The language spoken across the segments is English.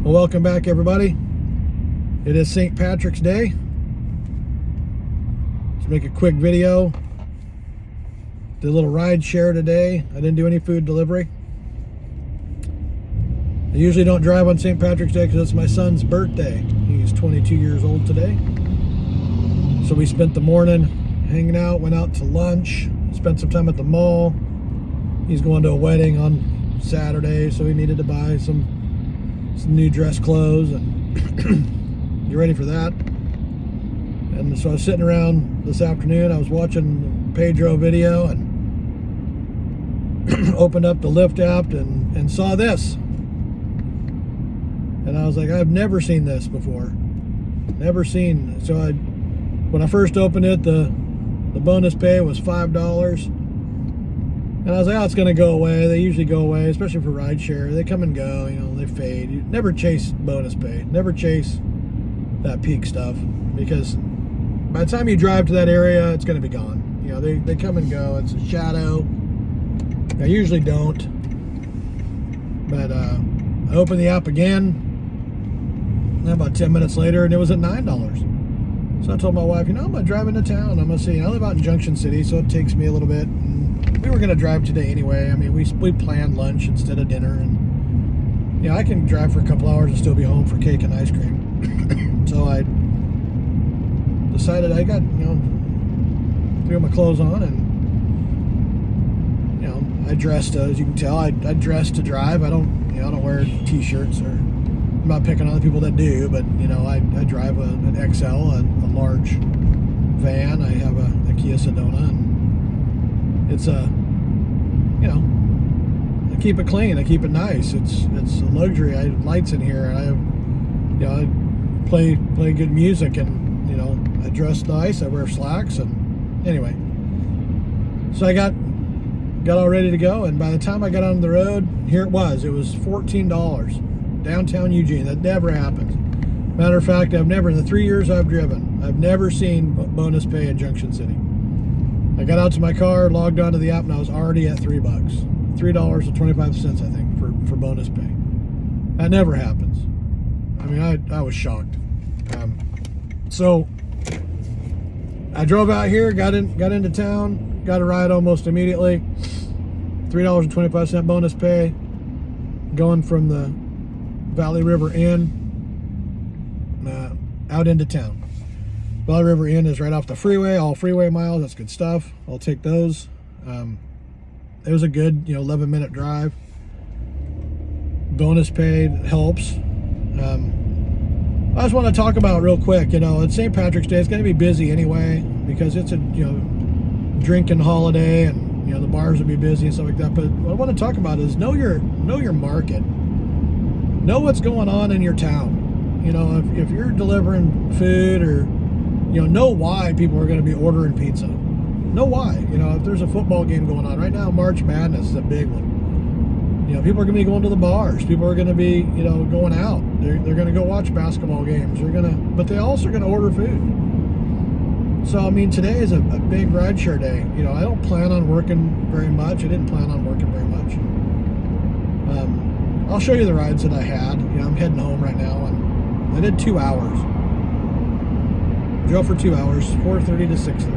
Well, welcome back, everybody. It is St. Patrick's Day. Let's make a quick video. Did a little ride share today. I didn't do any food delivery. I usually don't drive on St. Patrick's Day because it's my son's birthday. He's 22 years old today. So we spent the morning hanging out, went out to lunch, spent some time at the mall. He's going to a wedding on Saturday, so he needed to buy some new dress clothes and get ready for that. And so I was sitting around this afternoon. I was watching the Pedro video and opened up the Lyft app and saw this. And I was like, I've never seen this before. Never seen. So when I first opened it, the bonus pay was $5. And I was like, oh, it's going to go away. They usually go away, especially for rideshare. They come and go, they fade. You never chase bonus pay. Never chase that peak stuff, because by the time you drive to that area, it's going to be gone. They come and go. It's a shadow. I usually don't. But I opened the app again about 10 minutes later, and it was at $9. So I told my wife, I'm going to drive into town. I'm going to see. I live out in Junction City, so it takes me a little bit. We were going to drive today anyway. I mean, we planned lunch instead of dinner, and I can drive for a couple hours and still be home for cake and ice cream. So I decided I got threw my clothes on, and I dressed, as you can tell, I dressed to drive. I don't wear t-shirts, or I'm not picking on the people that do, but I drive an XL, a large van. I have a Kia Sedona, and it's I keep it clean. I keep it nice. It's a luxury. I have lights in here, and I have, I play good music, and I dress nice. I wear slacks, and anyway, so I got all ready to go, and by the time I got on the road, here it was. It was $14 downtown Eugene. That never happens. Matter of fact, in the 3 years I've driven, I've never seen bonus pay in Junction City. I got out to my car, logged onto the app, and I was already at $3. $3.25, I think, for bonus pay. That never happens. I mean, I was shocked. So I drove out here, got into town, got a ride almost immediately. $3.25 bonus pay, going from the Valley River Inn out into town. Valley River Inn is right off the freeway, all freeway miles. That's good stuff. I'll take those. It was a good, 11-minute drive. Bonus pay helps. I just want to talk about real quick, it's St. Patrick's Day. It's going to be busy anyway, because it's a, drinking holiday, and, the bars will be busy and stuff like that. But what I want to talk about is know your market. Know what's going on in your town. If you're delivering food, or know why people are going to be ordering pizza. Know why. If there's a football game going on right now, March Madness is a big one. People are going to be going to the bars. People are going to be, going out. They're going to go watch basketball games. But they also are going to order food. So I mean, today is a big rideshare day. I don't plan on working very much. I didn't plan on working very much. I'll show you the rides that I had. I'm heading home right now, and I did 2 hours. Drove for 2 hours, 4:30 to 6:30,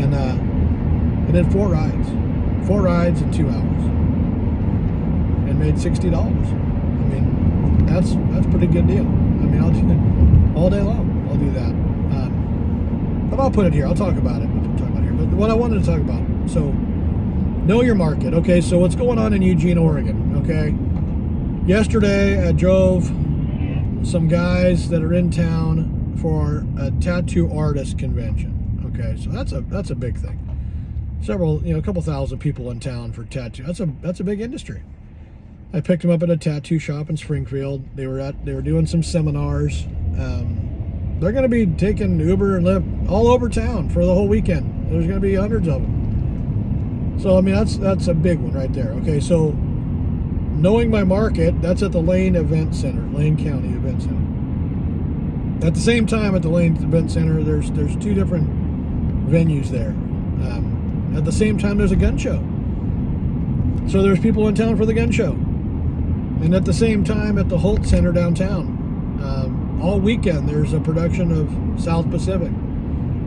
and I did 4 rides in 2 hours, and made $60. I mean, that's a pretty good deal. I mean, I'll do it all day long. I'll do that, but I'll put it here. I'll talk about it. But what I wanted to talk about. So, know your market. Okay, so what's going on in Eugene, Oregon? Okay, yesterday I drove some guys that are in town for a tattoo artist convention. Okay, so that's a big thing. Several, a couple thousand people in town for tattoo. That's a big industry. I picked them up at a tattoo shop in Springfield. They were doing some seminars. They're going to be taking Uber and Lyft all over town for the whole weekend. There's going to be hundreds of them. So I mean, that's a big one right there. Okay, so knowing my market, that's at the Lane Event Center, Lane County Event Center. At the same time, at the Lane Event Center, there's 2 different venues there. At the same time, there's a gun show. So there's people in town for the gun show. And at the same time, at the Holt Center downtown, all weekend there's a production of South Pacific,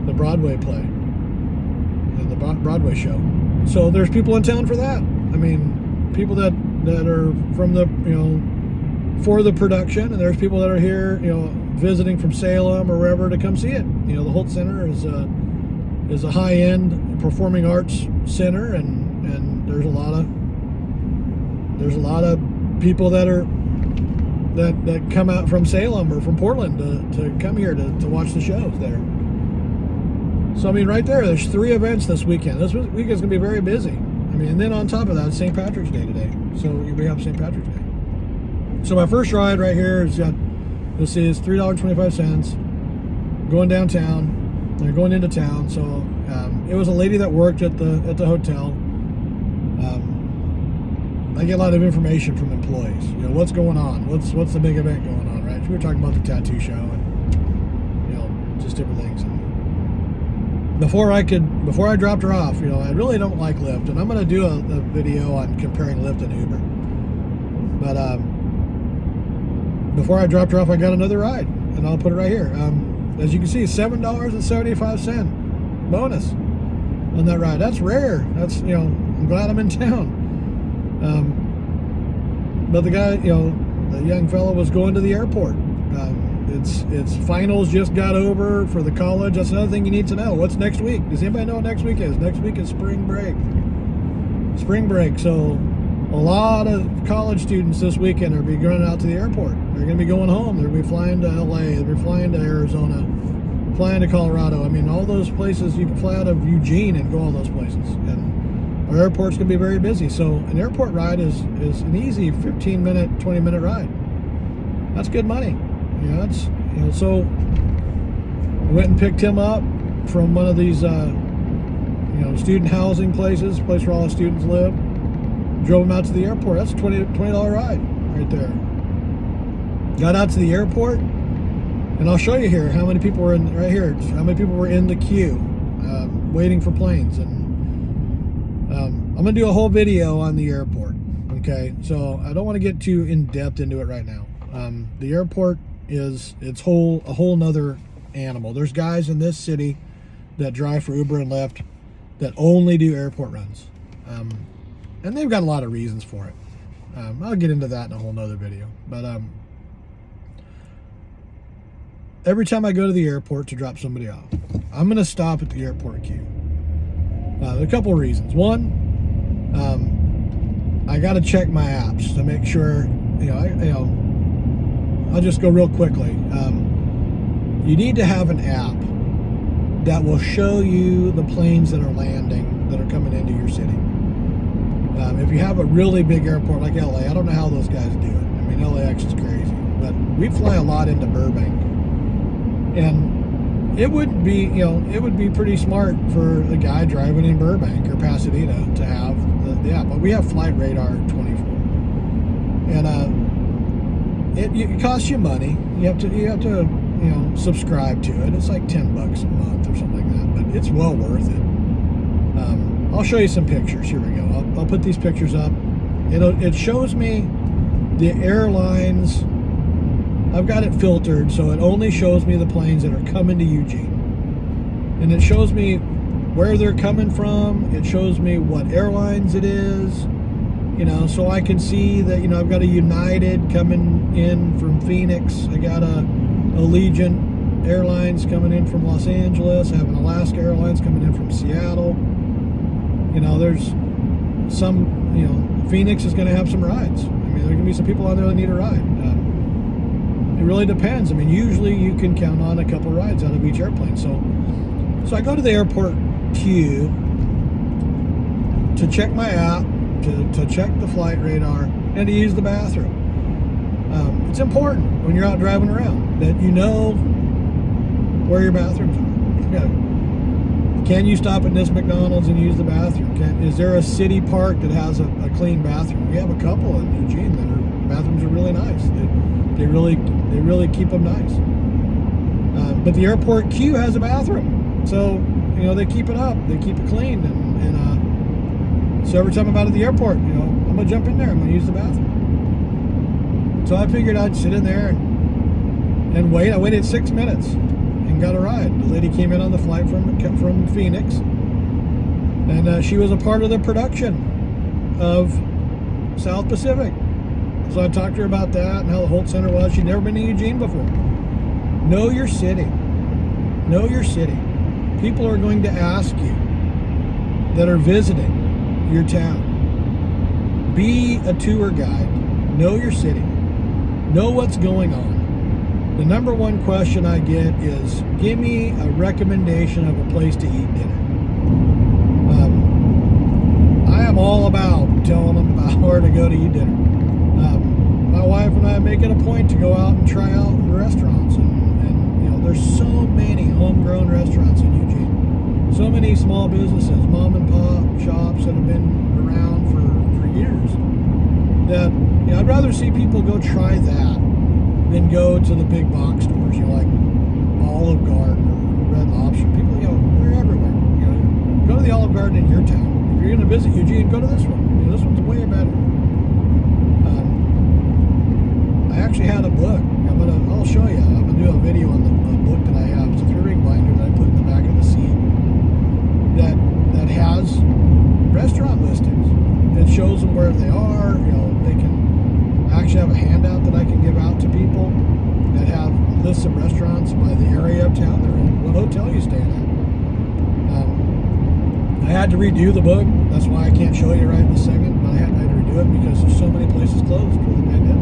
the Broadway play, and the Broadway show. So there's people in town for that. I mean, people that are from the, for the production, and there's people that are here, visiting from Salem or wherever to come see it. The Holt Center is a high-end performing arts center, and there's a lot of people that come out from Salem or from Portland to come here to watch the shows there. So, I mean, right there's 3 events this weekend. This weekend's going to be very busy. I mean, and then on top of that, it's St. Patrick's Day today. So we have St. Patrick's Day. So my first ride right here is this is $3.25 going downtown. They're going into town. So it was a lady that worked at the hotel. I get a lot of information from employees. What's going on? What's the big event going on, right? We were talking about the tattoo show and just different things. And before I dropped her off, I really don't like Lyft, and I'm going to do a video on comparing Lyft and Uber. But before I dropped her off, I got another ride, and I'll put it right here. As you can see, $7.75 bonus on that ride. That's rare. That's I'm glad I'm in town. But the guy, the young fellow was going to the airport. It's finals just got over for the college. That's another thing you need to know. What's next week? Does anybody know what next week is? Next week is spring break. Spring break. So a lot of college students this weekend are going out to the airport. They're going to be going home. They're going to be flying to LA. They'll be flying to Arizona, flying to Colorado. I mean, all those places. You can fly out of Eugene and go all those places. And our airport's going to be very busy. So an airport ride is an easy 15-minute, 20-minute ride. That's good money. So went and picked him up from one of these, student housing places, place where all the students live. Drove him out to the airport. That's a $20 ride right there. Got out to the airport, and I'll show you here how many people were in, right here, how many people were in the queue waiting for planes. And I'm going to do a whole video on the airport, okay? So I don't want to get too in-depth into it right now. The airport is a whole nother animal. There's guys in this city that drive for Uber and Lyft that only do airport runs. And they've got a lot of reasons for it. I'll get into that in a whole nother video. But every time I go to the airport to drop somebody off, I'm going to stop at the airport queue. There are a couple of reasons. One, I got to check my apps to make sure, I'll just go real quickly. You need to have an app that will show you the planes that are landing, that are coming into your city. If you have a really big airport like LA, I don't know how those guys do it. I mean, LAX is crazy. But we fly a lot into Burbank. And it would be pretty smart for a guy driving in Burbank or Pasadena to have the app. But we have Flight Radar 24. And it costs you money. You have to subscribe to it. It's like $10 a month or something like that. But it's well worth it. I'll show you some pictures. Here we go. I'll put these pictures up. It shows me the airlines. I've got it filtered, so it only shows me the planes that are coming to Eugene. And it shows me where they're coming from. It shows me what airlines it is. So I can see that, I've got a United coming in from Phoenix. I got a Allegiant Airlines coming in from Los Angeles. I have an Alaska Airlines coming in from Seattle. There's some, Phoenix is going to have some rides. I mean, there are going to be some people out there that need a ride. It really depends. I mean, usually you can count on a couple rides out of each airplane. So I go to the airport queue to check my app, to check the flight radar, and to use the bathroom. It's important when you're out driving around that you know where your bathrooms are. Can you stop at this McDonald's and use the bathroom? Is there a city park that has a clean bathroom? We have a couple in Eugene that bathrooms are really nice. They really keep them nice. But the airport queue has a bathroom, so they keep it up. They keep it clean, and so every time I'm out at the airport, I'm gonna jump in there. I'm gonna use the bathroom. So I figured I'd sit in there and wait. I waited 6 minutes and got a ride. The lady came in on the flight from Phoenix, and she was a part of the production of South Pacific. So I talked to her about that and how the Holt Center was. She'd never been to Eugene before. Know your city. Know your city. People are going to ask you that are visiting your town. Be a tour guide. Know your city. Know what's going on. The number one question I get is, give me a recommendation of a place to eat dinner. I am all about telling them about where to go to eat dinner. My wife and I make it a point to go out and try out the restaurants. And you know, there's so many homegrown restaurants in Eugene. So many small businesses, mom and pop shops that have been around for years. That, you know, I'd rather see people go try that than go to the big box stores, you know, like Olive Garden or Red Lobster. People, you know, they're everywhere. You know, go to the Olive Garden in your town. If you're going to visit Eugene, go to this one. You know, this one's way better. I actually had a book. I'll show you. I'm gonna do a video on the book that I have. It's a 3-ring binder that I put in the back of the seat that has restaurant listings. It shows them where they are. You know, they can actually have a handout that I can give out to people that have lists of restaurants by the area of town they're in, what hotel you staying at. I had to redo the book. That's why I can't show you right this second. But I had to redo it because there's so many places closed for the pandemic.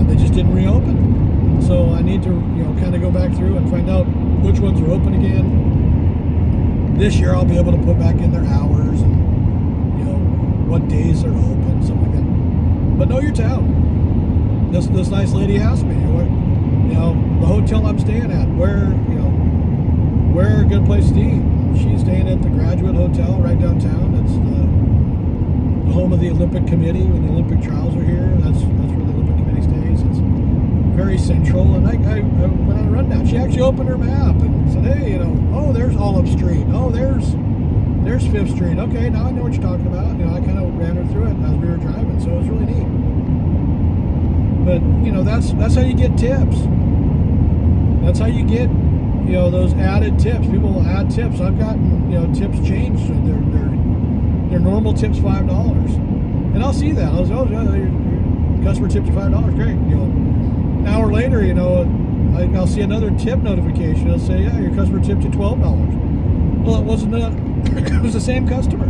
They just didn't reopen. So I need to, you know, kind of go back through and find out which ones are open again. This year I'll be able to put back in their hours and, you know, what days they're open, something like that. But know your town. This nice lady asked me, you know, the hotel I'm staying at, where are a good place to eat? She's staying at the Graduate Hotel right downtown. It's the home of the Olympic Committee when the Olympic trials are here. That's where the Olympic Committee stays. It's very central. And I went on a rundown. She actually opened her map and said, hey, you know, oh, there's Olive Street. Oh, there's 5th Street. Okay, now I know what you're talking about. You know, I kind of ran her through it as we were driving, so it was really neat. But, you know, that's how you get tips. That's how you get, you know, those added tips. People will add tips. I've gotten, you know, tips changed. So their normal tip's $5. And I'll see that. I'll say, oh, your customer tipped you $5. Great. You know, an hour later, you know, I'll see another tip notification. It'll say, yeah, your customer tipped you $12. Well, it wasn't it was the same customer.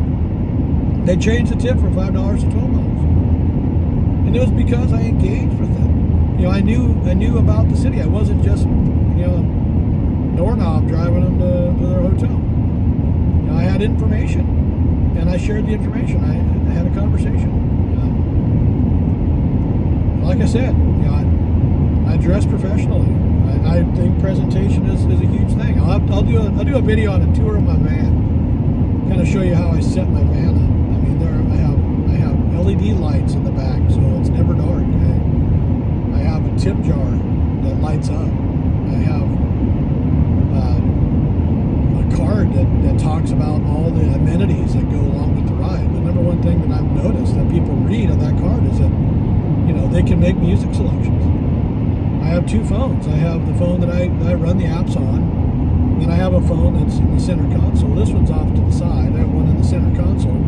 They changed the tip from $5 to $12. And it was because I engaged with them. You know, I knew about the city. I wasn't just, you know, doorknob driving them to their hotel. You know, I had information. And I shared the information. I had a conversation. Like I said, you know, I dress professionally. I think presentation is a huge thing. I'll do a video on a tour of my van, kind of show you how I set my van up. I mean, I have LED lights in the back, so it's never dark. I have a tip jar that lights up. I have a card that talks about all the amenities that go along with the ride. The number one thing that I've noticed that people read on that card is that, you know, they can make music selections. I have 2 phones. I have the phone that I run the apps on. Then I have a phone that's in the center console. This one's off to the side. I have one in the center console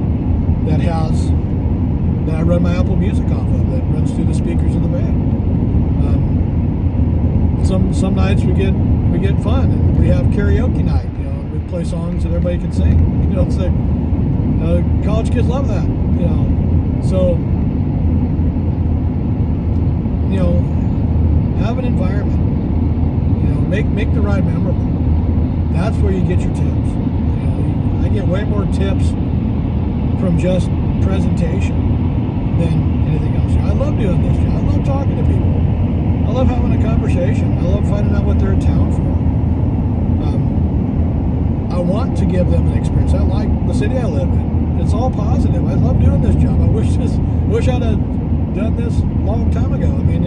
that I run my Apple Music off of, that runs through the speakers of the van. Some nights we get fun and we have karaoke night. You know, we play songs that everybody can sing. You know, it's like college kids love that. You know, so you know, have an environment. You know, make the ride memorable. That's where you get your tips. You know, I get way more tips from just presentation than anything else. I love doing this job. I love talking to people. I love having a conversation. I love finding out what they're in town for. I want to give them an experience. I like the city I live in. It's all positive. I love doing this job. I wish I'd have done this a long time ago. I mean,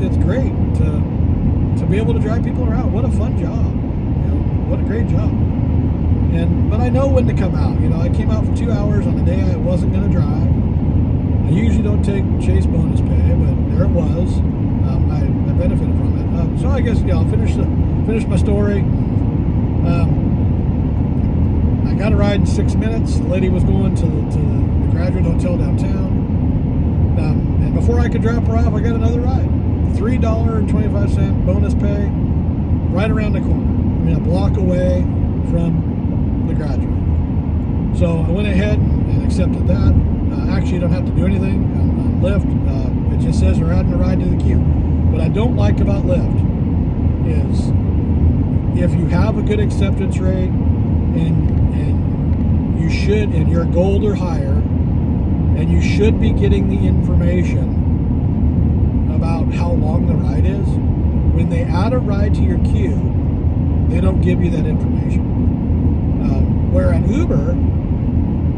it's great to be able to drive people around. What a fun job. You know, what a great job. But I know when to come out. You know, I came out for 2 hours on a day I wasn't going to drive. I usually don't take Chase bonus pay, but there it was. I benefited from it. So I guess I'll finish my story. I got a ride in 6 minutes. The lady was going to the Graduate Hotel downtown. And before I could drop her off, I got another ride. $3.25 bonus pay, right around the corner. I mean, a block away from the Graduate. So I went ahead and accepted that. Actually, you don't have to do anything on Lyft. It just says we're adding a ride to the queue. What I don't like about Lyft is if you have a good acceptance rate and you should, and you're gold or higher, and you should be getting the information about how long the ride is. When they add a ride to your queue, they don't give you that information. Where at Uber,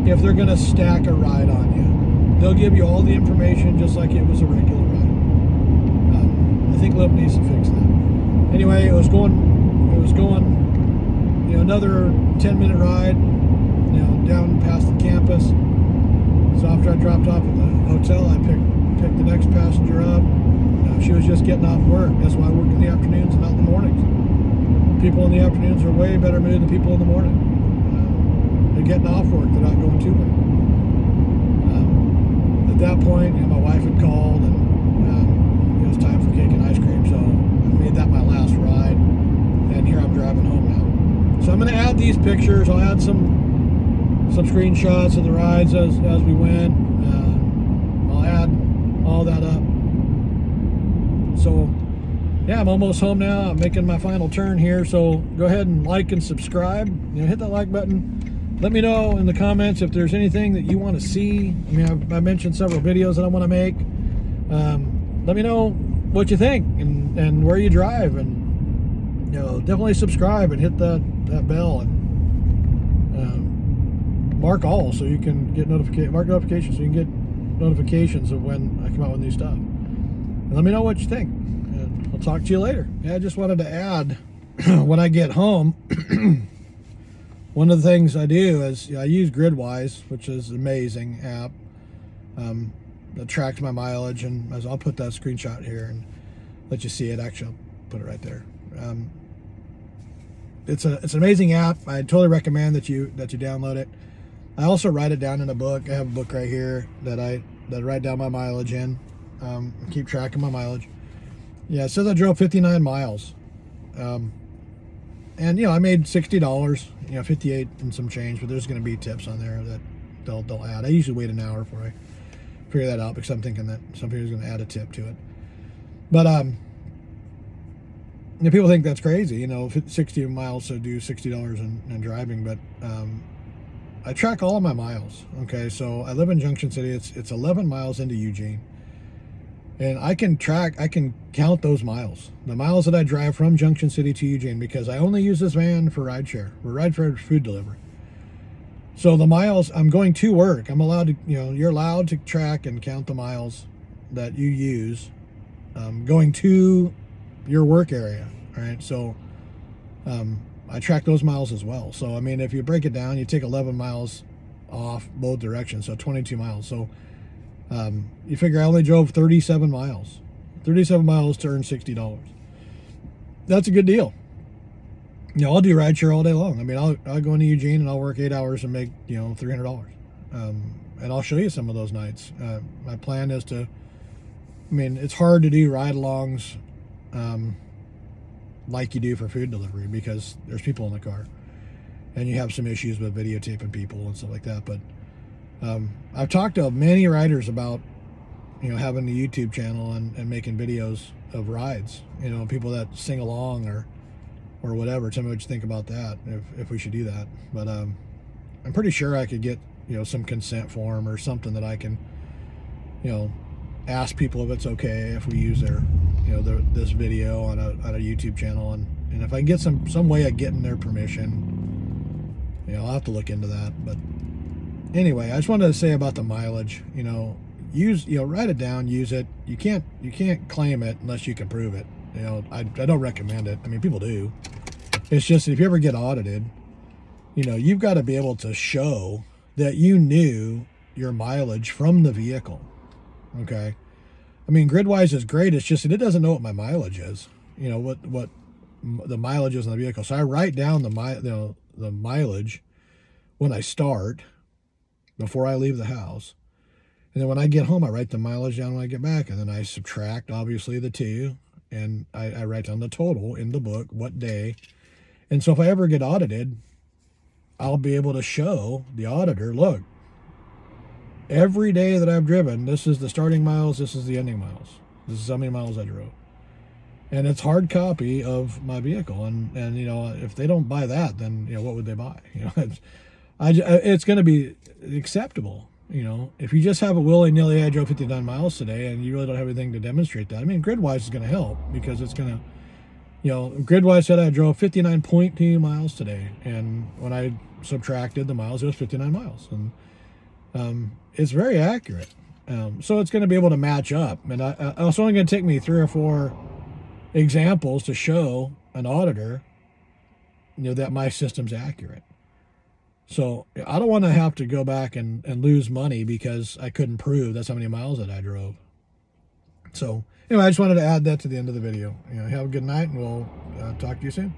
if they're going to stack a ride on you, they'll give you all the information just like it was a regular ride. I think Lyft needs to fix that. Anyway, it was going, another 10-minute ride, down past the campus. So after I dropped off at the hotel, I picked the next passenger up. She was just getting off work. That's why I work in the afternoons and not in the mornings. People in the afternoons are way better mood than people in the morning. They're getting off work. They're not going too late. At that point, my wife had called, and it was time for cake and ice cream. So I made that my last ride, and here I'm driving home now. So I'm going to add these pictures. I'll add some screenshots of the rides as we went. I'll add all that up. So yeah, I'm almost home now. I'm making my final turn here. So go ahead and like and subscribe. Hit that like button. Let me know in the comments if there's anything that you want to see. I mean, I mentioned several videos that I want to make. Let me know what you think and where you drive, and definitely subscribe and hit that bell and mark all so you can get notifications so you can get notifications of when I come out with new stuff. And let me know what you think. And I'll talk to you later. Yeah, I just wanted to add, when I get home, one of the things I do is I use Gridwise, which is an amazing app that tracks my mileage, and I'll put that screenshot here and let you see it. Actually, I'll put it right there. It's an amazing app. I totally recommend that you download it. I also write it down in a book. I have a book right here that I write down my mileage in. Keep track of my mileage. Yeah, it says I drove 59 miles. And I made $60, 58 and some change, but there's going to be tips on there that they'll add. I usually wait an hour before I figure that out because I'm thinking that somebody's going to add a tip to it. But people think that's crazy, 60 miles to do $60 in driving, but I track all of my miles. Okay, so I live in Junction City. It's 11 miles into Eugene. And I can count those miles. The miles that I drive from Junction City to Eugene, because I only use this van for rideshare. We're rideshare food delivery. So the miles I'm going to work, I'm allowed to, you're allowed to track and count the miles that you use going to your work area. All right. So I track those miles as well. So, I mean, if you break it down, you take 11 miles off both directions. So 22 miles. So you figure I only drove 37 miles to earn $60. That's a good deal. I'll do rideshare all day long. I mean, I'll go into Eugene and I'll work 8 hours and make, $300. And I'll show you some of those nights. My plan is to, it's hard to do ride-alongs like you do for food delivery because there's people in the car. And you have some issues with videotaping people and stuff like that. But I've talked to many riders about, having a YouTube channel and making videos of rides. People that sing along or whatever. Tell me what you think about that, if we should do that. But I'm pretty sure I could get, some consent form or something that I can, ask people if it's okay if we use their, this video on a YouTube channel. And if I can get some way of getting their permission, I'll have to look into that. But anyway, I just wanted to say about the mileage, write it down, use it. You can't claim it unless you can prove it. I don't recommend it. I mean, people do. It's just, if you ever get audited, you've got to be able to show that you knew your mileage from the vehicle. Okay. I mean, GridWise is great. It's just that it doesn't know what my mileage is. You know, what the mileage is on the vehicle. So I write down the mileage when I start before I leave the house. And then when I get home, I write the mileage down when I get back. And then I subtract, obviously, the two. And I write down the total in the book, what day. And so if I ever get audited, I'll be able to show the auditor, look, every day that I've driven, this is the starting miles, this is the ending miles. This is how many miles I drove. And it's hard copy of my vehicle. And you know, if they don't buy that, then, you know, what would they buy? You know, it's going to be acceptable. You know, if you just have a willy-nilly, I drove 59 miles today, and you really don't have anything to demonstrate that. I mean, GridWise is going to help because it's going to, you know, GridWise said I drove 59.2 miles today. And when I subtracted the miles, it was 59 miles. And it's very accurate. So it's going to be able to match up. And it's only going to take me 3 or 4 examples to show an auditor, you know, that my system's accurate. So I don't want to have to go back and lose money because I couldn't prove that's how many miles that I drove. So anyway, I just wanted to add that to the end of the video. You know, have a good night, and we'll talk to you soon.